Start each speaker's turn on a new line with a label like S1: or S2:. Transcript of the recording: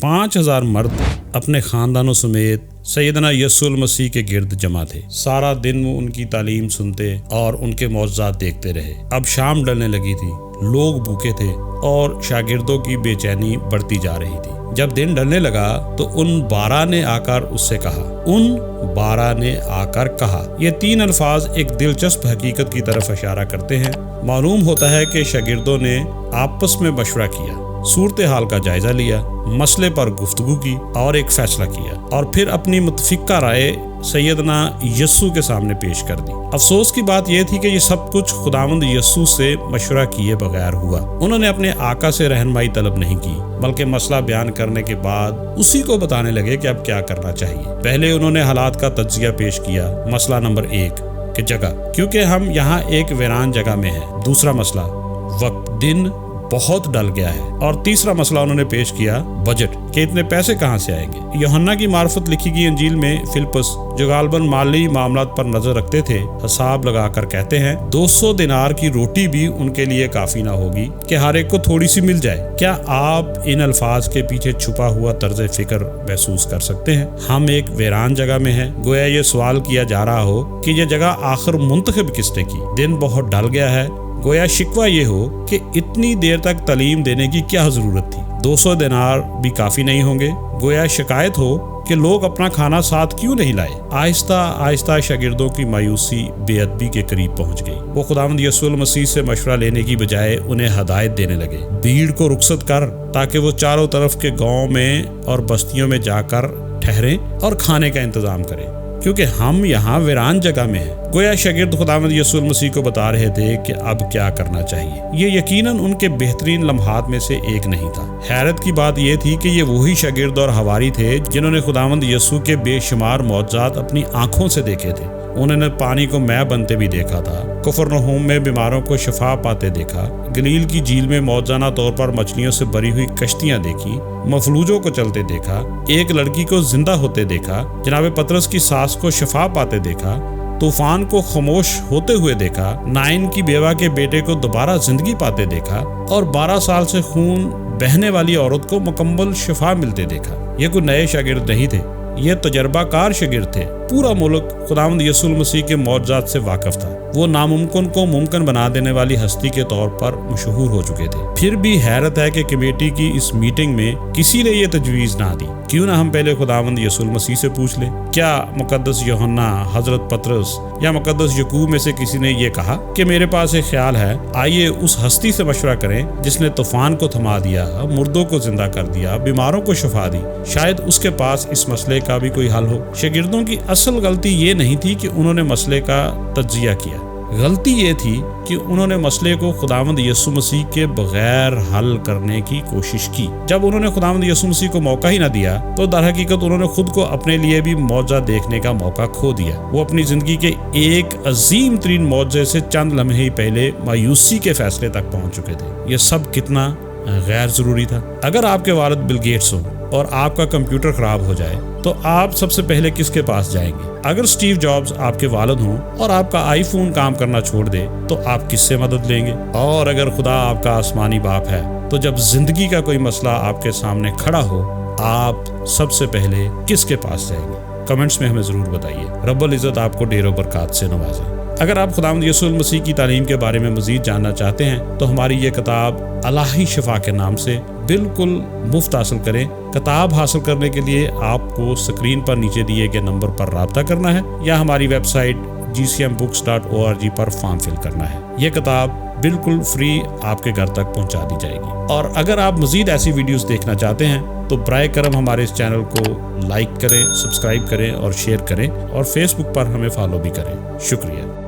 S1: 5000 मर्द अपने ख़ानदानों समेत सैयदना यस्सुल मसीह के गिर्द जमा थे। सारा दिन वो उनकी तालीम सुनते और उनके मौजज़ात देखते रहे। अब शाम ढलने लगी थी, लोग भूखे थे और शागिर्दों की बेचैनी बढ़ती जा रही थी। जब दिन ढलने लगा तो उन 12 ने आकर उससे कहा। ये 3 अल्फाज एक दिलचस्प हकीकत की तरफ इशारा करते हैं। मालूम होता है कि शागिर्दों ने आपस में मशवरा किया, सूरत हाल का जायजा लिया, मसले पर गुफ्तगू की और एक फैसला किया और फिर अपनी मुतफिका राय सैयदना यस्सु के सामने पेश कर दी। अफसोस की बात यह थी कि ये सब कुछ खुदावंद यस्सु से मशवरा किए बगैर हुआ। उन्होंने अपने आका से रहनुमाई तलब नहीं की, बल्कि मसला बयान करने के बाद उसी को बताने लगे कि अब क्या करना चाहिए। पहले उन्होंने हालात का तज्जिया पेश किया। मसला नंबर 1 कि जगह, क्योंकि हम यहाँ एक वीरान जगह में हैं। दूसरा मसला वक्त, दिन बहुत डल गया है। और तीसरा मसला उन्होंने पेश किया बजट, कि इतने पैसे कहाँ से आएंगे। यूहन्ना की मार्फत लिखी गई इंजील में फिलिप्पस, जो गालबन माली मामलात पर नजर रखते थे, हिसाब लगाकर कहते हैं 200 दिनार की रोटी भी उनके लिए काफी ना होगी कि हर एक को थोड़ी सी मिल जाए। क्या आप इन अल्फाज के पीछे छुपा हुआ तर्ज फिक्र महसूस कर सकते हैं? हम एक वीरान जगह में हैं, गोया ये सवाल किया जा रहा हो कि ये जगह आखिर मुंतखब किसने की। दिन बहुत ढल गया है, गोया शिकवा ये हो कि इतनी देर तक तालीम देने की क्या जरूरत थी। 200 दिनार भी काफी नहीं होंगे। गोया शिकायत हो कि लोग अपना खाना साथ क्यों नहीं लाए। आहिस्ता आहिस्ता शागिर्दों की मायूसी बेअदबी के करीब पहुंच गई। वो खुदावंद यस्सुल मसीह से मशवरा लेने की बजाय उन्हें हदायत देने लगे, भीड़ को रुखसत कर ताकि वो चारों तरफ के गाँव में और बस्तियों में जाकर ठहरें और खाने का इंतजाम करें, क्योंकि हम यहाँ वीरान जगह में हैं। गोया शागिर्द खुदावंद यस्सुल मसीह को बता रहे थे कि अब क्या करना चाहिए। ये यकीनन उनके बेहतरीन लम्हात में से एक नहीं था। हैरत की बात यह थी कि ये वही शागिर्द और हवारी थे जिन्होंने खुदावंद यस्सु के बेशुमार मौजज़ात अपनी आंखों से देखे थे। उन्होंने पानी को मैं बनते भी देखा था, कफरनहूम में बीमारों को शिफा पाते देखा, गलील की झील में मौजाना तौर पर मछलियों से भरी हुई कश्तियां देखी, मफलूजों को चलते देखा, एक लड़की को जिंदा होते देखा, जनाब पतरस की सास को शिफा पाते देखा, तूफान को खामोश होते हुए देखा, नाइन की बेवा के बेटे को दोबारा जिंदगी पाते देखा और 12 साल से खून बहने वाली औरत को मुकम्मल शिफा मिलते देखा। ये कोई नए शागिर्द नहीं थे, ये तजर्बाकार शागिर्द थे। पूरा मुल्क खुदावंद यस्सुल मसीह के मौजज़ात से वाकिफ था। वो नामुमकिन को मुमकिन बना देने वाली हस्ती के तौर पर मशहूर हो चुके थे। फिर भी हैरत है कि कमेटी की इस मीटिंग में किसी ने ये तजवीज़ ना दी। क्यों ना हम पहले खुदावंद यस्सुल मसीह से पूछ लें। क्या मुकद्दस यूहन्ना, हजरत पतरस या मुकद्दस यकूब में से किसी ने ये कहा कि मेरे पास एक ख्याल है, आइए उस हस्ती से मशवरा करें जिसने तूफान को थमा दिया, मुर्दों को जिंदा कर दिया, बीमारों को शिफा दी। शायद उसके पास इस मसले का भी कोई हल हो। शागिर्दों की असल गलती ये नहीं थी कि उन्होंने मसले का तज्जिया किया। गलती ये थी कि उन्होंने मसले को खुदावंद यस्सु मसीह के बगैर हल करने की कोशिश की। जब उन्होंने खुदावंद यस्सु मसीह को मौका ही ना दिया तो दर हकीकत उन्होंने खुद को अपने लिए भी मौजा देखने का मौका खो दिया। वो अपनी जिंदगी के एक अजीम तरीन मौजे से चंद लम्हे ही पहले मायूसी के फैसले तक पहुंच चुके थे। ये सब कितना गैर जरूरी था। अगर आपके वालिद बिल गेट्स हो और आपका कंप्यूटर खराब हो जाए तो आप सबसे पहले किसके पास जाएंगे? अगर स्टीव जॉब्स आपके वालिद हों और आपका आईफोन काम करना छोड़ दे तो आप किससे मदद लेंगे? और अगर खुदा आपका आसमानी बाप है तो जब जिंदगी का कोई मसला आपके सामने खड़ा हो आप सबसे पहले किसके पास जाएंगे? कमेंट्स में हमें जरूर बताइए। रब्बुल इज़्ज़त आपको ढेरों बरकत से नवाजे। अगर आप खुदावंद यस्सुल मसीह की तालीम के बारे में मज़ीद जानना चाहते हैं तो हमारी ये किताब अलाही शिफा के नाम से बिल्कुल मुफ्त हासिल करें। किताब हासिल करने के लिए आपको स्क्रीन पर नीचे दिए गए नंबर पर राब्ता करना है या हमारी वेबसाइट gcmbooks.org पर फॉर्म फिल करना है। ये किताब बिल्कुल फ्री आपके घर तक पहुंचा दी जाएगी। और अगर आप मज़ीद ऐसी वीडियोस देखना चाहते हैं तो बराए करम हमारे इस चैनल को लाइक करें, सब्सक्राइब करें और शेयर करें और फेसबुक पर हमें फॉलो भी करें। शुक्रिया।